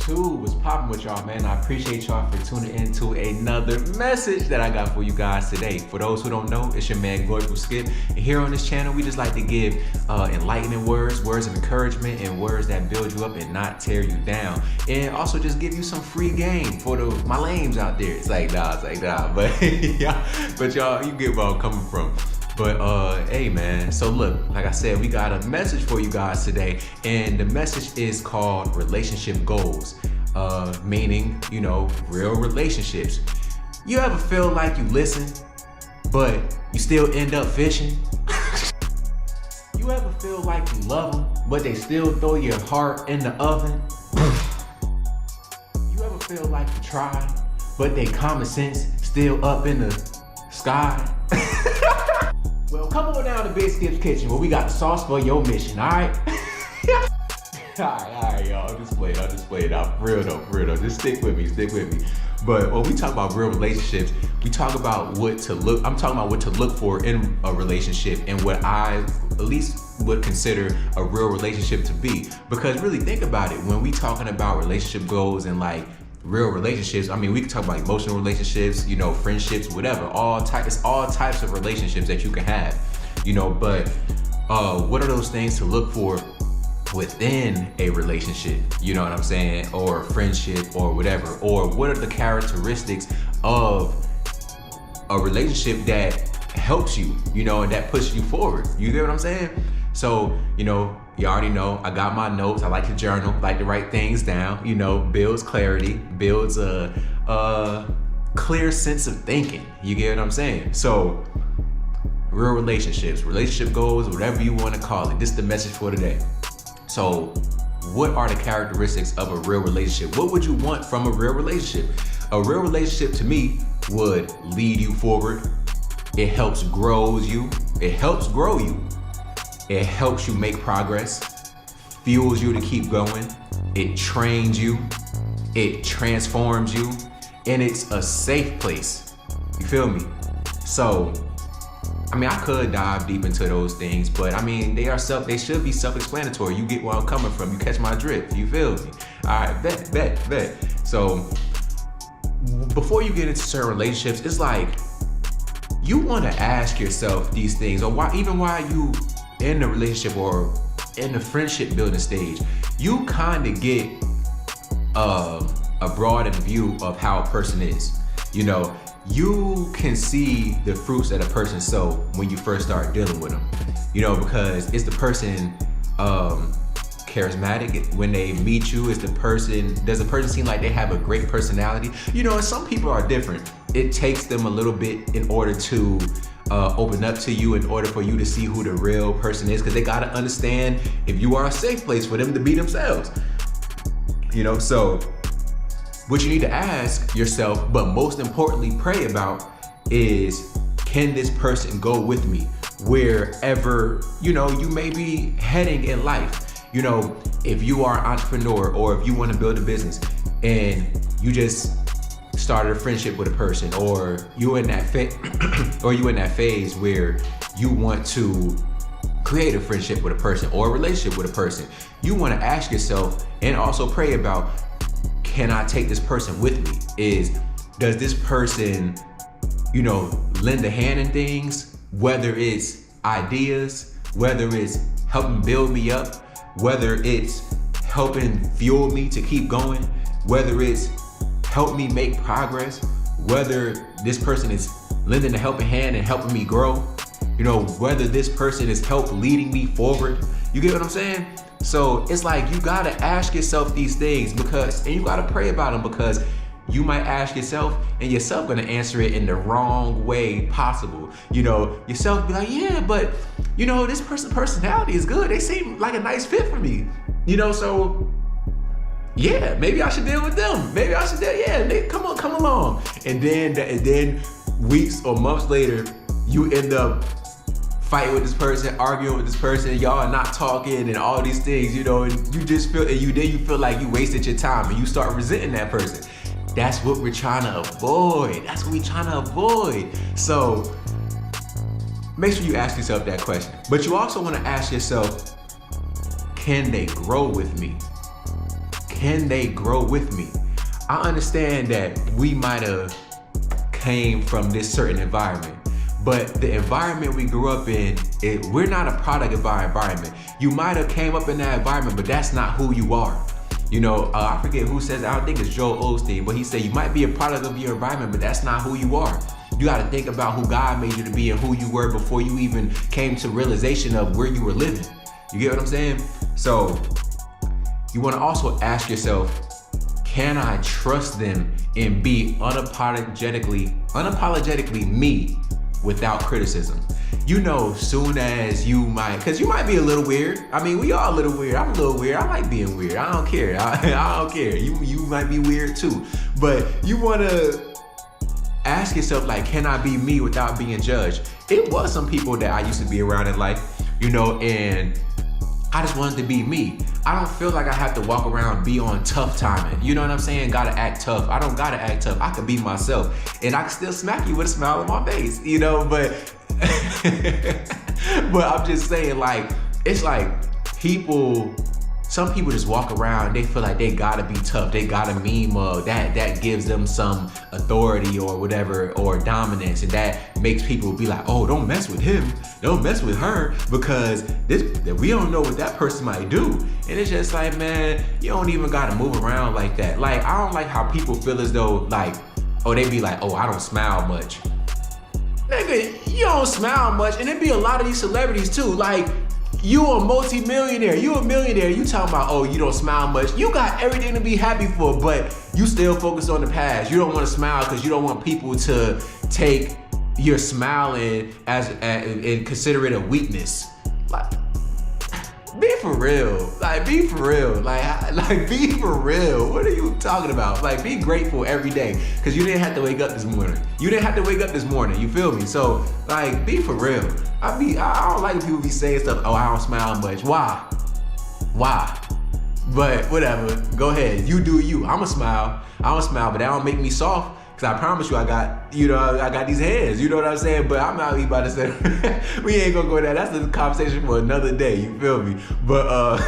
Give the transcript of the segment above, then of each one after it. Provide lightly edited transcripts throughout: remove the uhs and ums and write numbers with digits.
YouTube. What's poppin' with y'all, man? I appreciate y'all for tuning in to another message that I got for you guys today. For those who don't know, it's your man Glorious Skip. And here on this channel, we just like to give enlightening words of encouragement, and words that build you up and not tear you down. And also just give you some free game for my lames out there. It's like nah. But yeah, but y'all, you get where I'm coming from. But hey man, so look, like I said, we got a message for you guys today, and the message is called relationship goals, meaning, you know, real relationships. You ever feel like you listen, but you still end up fishing? You ever feel like you love them, but they still throw your heart in the oven? You ever feel like you tried, but they common sense still up in the sky? Well, come on down to Big Skip's Kitchen where we got the sauce for your mission, all right? all right, y'all. I'll just play it out. For real though. Just stick with me. But when we talk about real relationships, we talk about I'm talking about what to look for in a relationship, and what I at least would consider a real relationship to be. Because really think about it, when we talking about relationship goals and like real relationships, I mean, we can talk about emotional relationships, you know, friendships, whatever, it's all types of relationships that you can have, you know. But what are those things to look for within a relationship, you know what I'm saying, or friendship or whatever? Or what are the characteristics of a relationship that helps you, you know, and that pushes you forward? You get what I'm saying? So, you know, you already know I got my notes. I like to journal, like to write things down, you know, builds clarity, builds a clear sense of thinking. You get what I'm saying? So real relationships, relationship goals, whatever you want to call it. This is the message for today. So what are the characteristics of a real relationship? What would you want from a real relationship? A real relationship to me would lead you forward. It helps grow you. It helps you make progress, fuels you to keep going. It trains you, it transforms you, and it's a safe place. You feel me? So, I mean, I could dive deep into those things, but I mean, they should be self-explanatory. You get where I'm coming from. You catch my drift. You feel me? All right, bet. So, before you get into certain relationships, it's like you want to ask yourself these things, or while you in the relationship or in the friendship building stage, you kind of get a broadened view of how a person is. You know, you can see the fruits that a person sow when you first start dealing with them. You know, because is the person charismatic when they meet you? Does the person seem like they have a great personality? You know, and some people are different. It takes them a little bit in order to open up to you, in order for you to see who the real person is, because they got to understand if you are a safe place for them to be themselves. You know, so what you need to ask yourself, but most importantly pray about, is can this person go with me wherever, you know, you may be heading in life? You know, if you are an entrepreneur, or if you want to build a business and you just started a friendship with a person, or you in that phase where you want to create a friendship with a person or a relationship with a person, you want to ask yourself and also pray about, can I take this person with me? Does this person, you know, lend a hand in things, whether it's ideas, whether it's helping build me up, whether it's helping fuel me to keep going, whether it's help me make progress, whether this person is lending a helping hand and helping me grow, you know, whether this person is leading me forward. You get what I'm saying? So it's like you gotta ask yourself these things, and you gotta pray about them, because you might ask yourself, and yourself gonna answer it in the wrong way possible. You know, yourself be like, yeah, but you know, this person's personality is good. They seem like a nice fit for me. You know, so yeah, maybe I should deal with them. Come along. And then weeks or months later, you end up fighting with this person, arguing with this person, y'all are not talking and all these things, you know, and you just feel, and you feel like you wasted your time, and you start resenting that person. That's what we're trying to avoid. So make sure you ask yourself that question. But you also want to ask yourself, can they grow with me? can they grow with me? I understand that we might have came from this certain environment, but the environment we grew up in, we're not a product of our environment. You might have came up in that environment, but that's not who you are. You know, I forget who says, I don't think it's Joel Osteen, but he said you might be a product of your environment, but that's not who you are. You got to think about who God made you to be and who you were before you even came to realization of where you were living. You get what I'm saying? So you want to also ask yourself, can I trust them and be unapologetically me without criticism? You know, soon as you might, because you might be a little weird. I mean, we are a little weird. I'm a little weird. I like being weird. I don't care. I don't care. You might be weird too. But you want to ask yourself, like, can I be me without being judged? It was some people that I used to be around in life, you know, and I just wanted to be me. I don't feel like I have to walk around, be on tough timing. You know what I'm saying? Gotta act tough. I don't gotta act tough. I can be myself. And I can still smack you with a smile on my face, you know, but but I'm just saying, like, it's like some people just walk around, they feel like they gotta be tough, they gotta meme that gives them some authority or whatever, or dominance, and that makes people be like, oh, don't mess with him, don't mess with her, because we don't know what that person might do. And it's just like, man, you don't even gotta move around like that. Like, I don't like how people feel as though, like, oh, they be like, oh, I don't smile much. Nigga, you don't smile much, and it be a lot of these celebrities too, like, you a multi-millionaire, you a millionaire, you talking about, oh, you don't smile much. You got everything to be happy for, but you still focus on the past. You don't want to smile because you don't want people to take your smiling and consider it a weakness. Like, be for real. Like, be for real. Like, be for real. What are you talking about? Like, be grateful every day because you didn't have to wake up this morning. You didn't have to wake up this morning. You feel me? So, like, be for real. I don't like when people be saying stuff, oh, I don't smile much. Why? But whatever, go ahead, you do you. I'ma smile, but that don't make me soft, because I promise you I got these hands, you know what I'm saying? But I'm not even about to say, we ain't gonna go there, that's a conversation for another day, you feel me? But,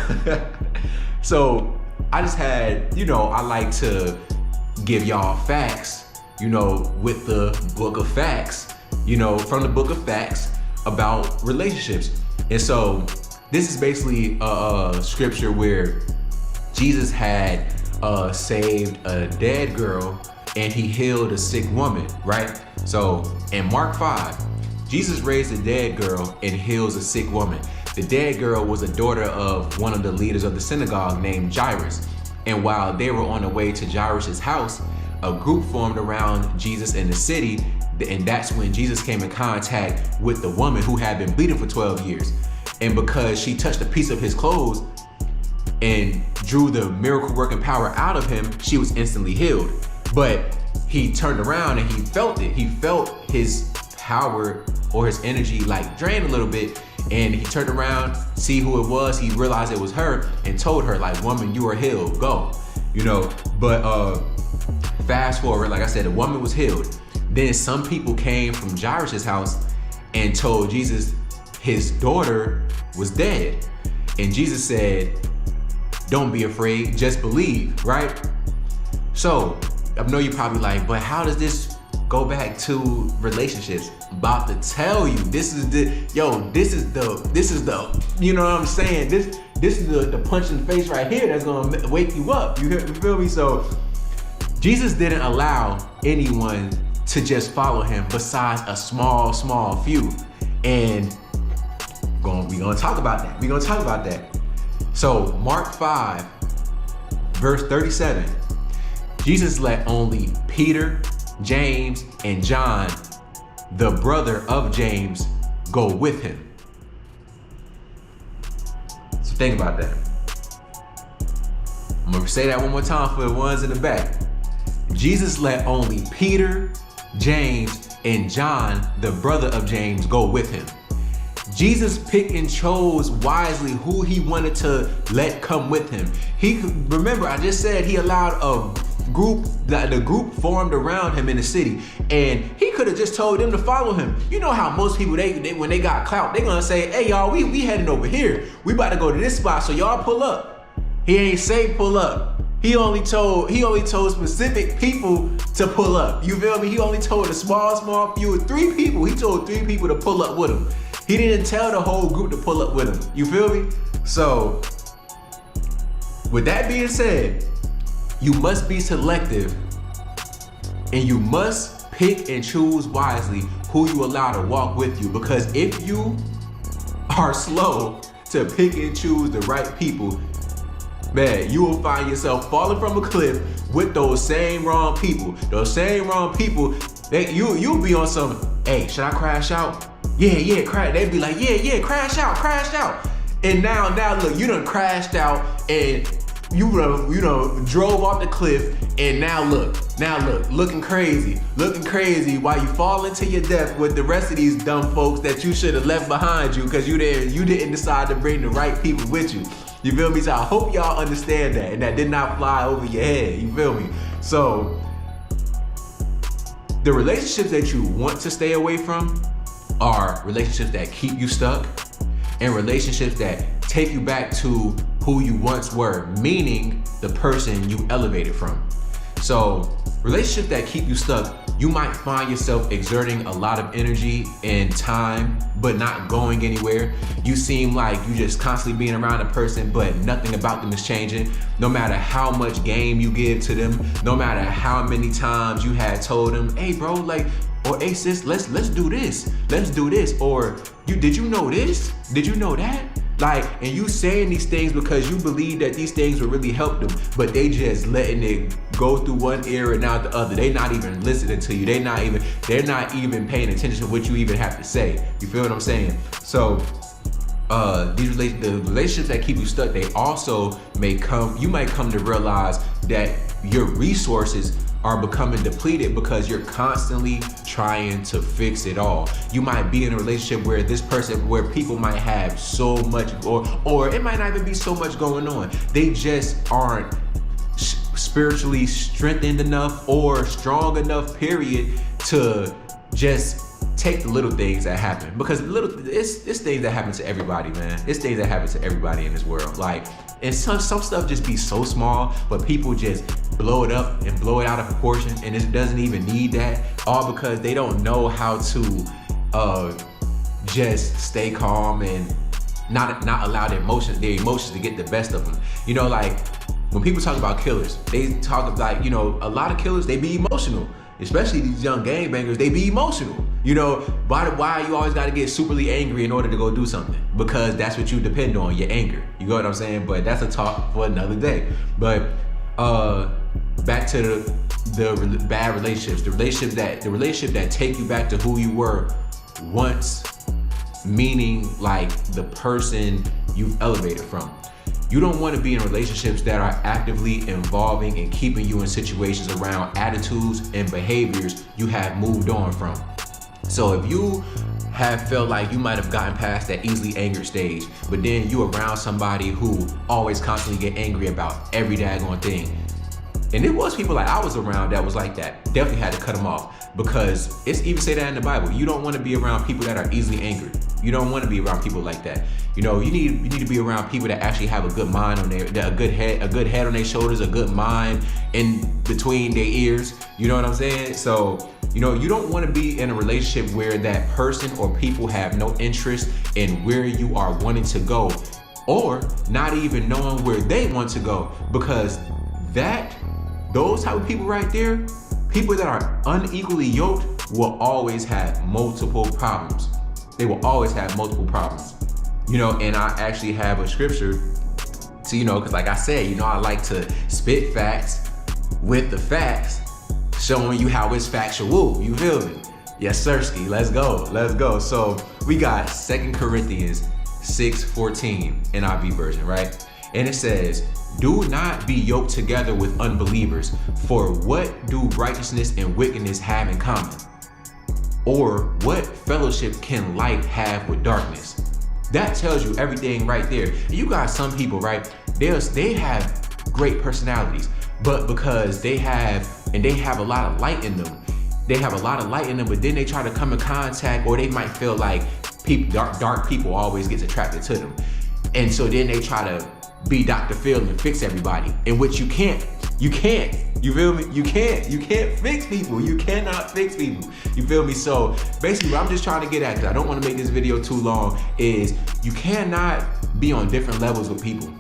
so I just had, I like to give y'all facts, with the book of facts, from the book of facts, about relationships. And so this is basically a scripture where Jesus had saved a dead girl and he healed a sick woman, right? So in Mark 5, Jesus raised a dead girl and heals a sick woman. The dead girl was a daughter of one of the leaders of the synagogue named Jairus. And while they were on the way to Jairus' house, a group formed around Jesus in the city. And that's when Jesus came in contact with the woman who had been bleeding for 12 years. And because she touched a piece of his clothes and drew the miracle working power out of him, she was instantly healed. But he turned around and he felt it. He felt his power or his energy like drain a little bit. And he turned around, see who it was. He realized it was her and told her, like, woman, you are healed, go. But fast forward, like I said, the woman was healed. Then some people came from Jairus' house and told Jesus his daughter was dead. And Jesus said, don't be afraid, just believe, right? So I know you're probably like, but how does this go back to relationships? I'm about to tell you, this is the, you know what I'm saying? This is the punch in the face right here that's gonna wake you up. You feel me? So Jesus didn't allow anyone to just follow him besides a small few. And we're gonna talk about that. So Mark 5, verse 37, Jesus let only Peter, James, and John, the brother of James, go with him. So think about that. I'm gonna say that one more time for the ones in the back. Jesus let only Peter, James, and John, the brother of James, go with him. Jesus picked and chose wisely who he wanted to let come with him. Remember, I just said he allowed a group, the group formed around him in the city, and he could have just told them to follow him. You know how most people, they when they got clout, they gonna say, hey y'all, we heading over here. We about to go to this spot, so y'all pull up. He ain't say pull up. He only told specific people to pull up. You feel me? He only told a small few, 3 people. He told 3 people to pull up with him. He didn't tell the whole group to pull up with him. You feel me? So, with that being said, you must be selective and you must pick and choose wisely who you allow to walk with you. Because if you are slow to pick and choose the right people, man, you will find yourself falling from a cliff with those same wrong people. Those same wrong people, you'll be on some, hey, should I crash out? Yeah, crash. They'd be like, yeah, crash out. And now look, you done crashed out and you drove off the cliff, and now look, looking crazy while you fall into your death with the rest of these dumb folks that you should have left behind you because you didn't decide to bring the right people with you. You feel me? So I hope y'all understand that and that did not fly over your head. You feel me? So the relationships that you want to stay away from are relationships that keep you stuck and relationships that take you back to who you once were, meaning the person you elevated from. So relationships that keep you stuck, you might find yourself exerting a lot of energy and time, but not going anywhere. You seem like you just constantly being around a person, but nothing about them is changing. No matter how much game you give to them, no matter how many times you had told them, hey bro, like, or hey sis, let's do this. Or did you know this? Did you know that? Like, and you saying these things because you believe that these things will really help them, but they just letting it go through one ear and out the other. They not even listening to you. They're not even paying attention to what you even have to say. You feel what I'm saying? So the relationships that keep you stuck, they also you might come to realize that your resources are becoming depleted because you're constantly trying to fix it all. You might be in a relationship where people might have so much, or it might not even be so much going on. They just aren't spiritually strengthened enough or strong enough, period, to just take the little things that happen. Because it's things that happen to everybody, man. It's things that happen to everybody in this world. Like, and some stuff just be so small, but people just blow it up and blow it out of proportion, and it doesn't even need that, all because they don't know how to just stay calm and not allow their emotions to get the best of them. You know, like when people talk about killers, they talk like, a lot of killers, they be emotional. Especially these young gangbangers, they be emotional. Why you always gotta get superly angry in order to go do something? Because that's what you depend on, your anger. You know what I'm saying? But that's a talk for another day. But back to the bad relationships, the relationship that take you back to who you were once, meaning like the person you've elevated from. You don't want to be in relationships that are actively involving and keeping you in situations around attitudes and behaviors you have moved on from. So if you have felt like you might have gotten past that easily angered stage, but then you around somebody who always constantly get angry about every daggone thing. And it was people like I was around that was like that. Definitely had to cut them off, because it's even say that in the Bible. You don't want to be around people that are easily angered. You don't want to be around people like that. You need to be around people that actually have a good mind on a good head on their shoulders, a good mind in between their ears. You know what I'm saying? So, you don't want to be in a relationship where that person or people have no interest in where you are wanting to go, or not even knowing where they want to go, because those type of people right there, people that are unequally yoked, will always have multiple problems. They will always have multiple problems. And I actually have a scripture to, because like I said, I like to spit facts with the facts, showing you how it's factual. You feel me? Yes, sirski. Let's go. So we got 2 Corinthians 6:14 NIV version, right? And it says, "Do not be yoked together with unbelievers, for what do righteousness and wickedness have in common? Or what fellowship can light have with darkness?" That tells you everything right there. And you got some people, right? They have great personalities, but because they have a lot of light in them. But then they try to come in contact, or they might feel like dark people always gets attracted to them. And so then they try to be Dr. Phil and fix everybody, in which you can't. You feel me? You can't fix people. You cannot fix people. You feel me? So basically what I'm just trying to get at, because I don't want to make this video too long, is you cannot be on different levels with people.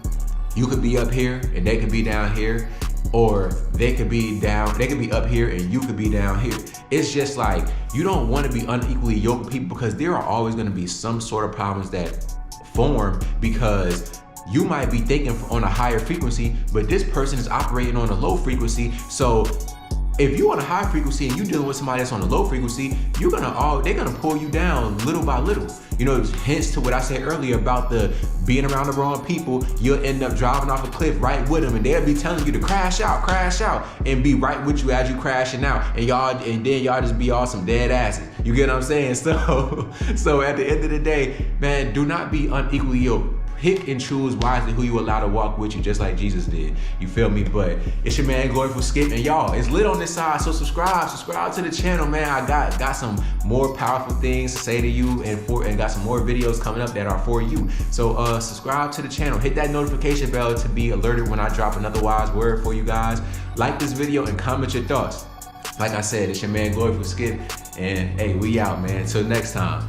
You could be up here and they could be down here, or they could be up here and you could be down here. It's just like, you don't want to be unequally yoked with people, because there are always going to be some sort of problems that form, because you might be thinking on a higher frequency, but this person is operating on a low frequency. So if you're on a high frequency and you're dealing with somebody that's on a low frequency, they're gonna pull you down little by little. You know, hence to what I said earlier about the being around the wrong people, you'll end up driving off a cliff right with them, and they'll be telling you to crash out, and be right with you as you crashing out, and then y'all just be all some dead asses. You get what I'm saying? So at the end of the day, man, do not be unequally yoked. Pick and choose wisely who you allow to walk with you, just like Jesus did. You feel me? But it's your man Gloriful Skip, and y'all, it's lit on this side. So subscribe to the channel, man. I got some more powerful things to say to you, and got some more videos coming up that are for you. So subscribe to the channel, hit that notification bell to be alerted when I drop another wise word for you guys. Like this video and comment your thoughts. Like I said, it's your man Gloriful Skip, and hey, we out, man. Until next time.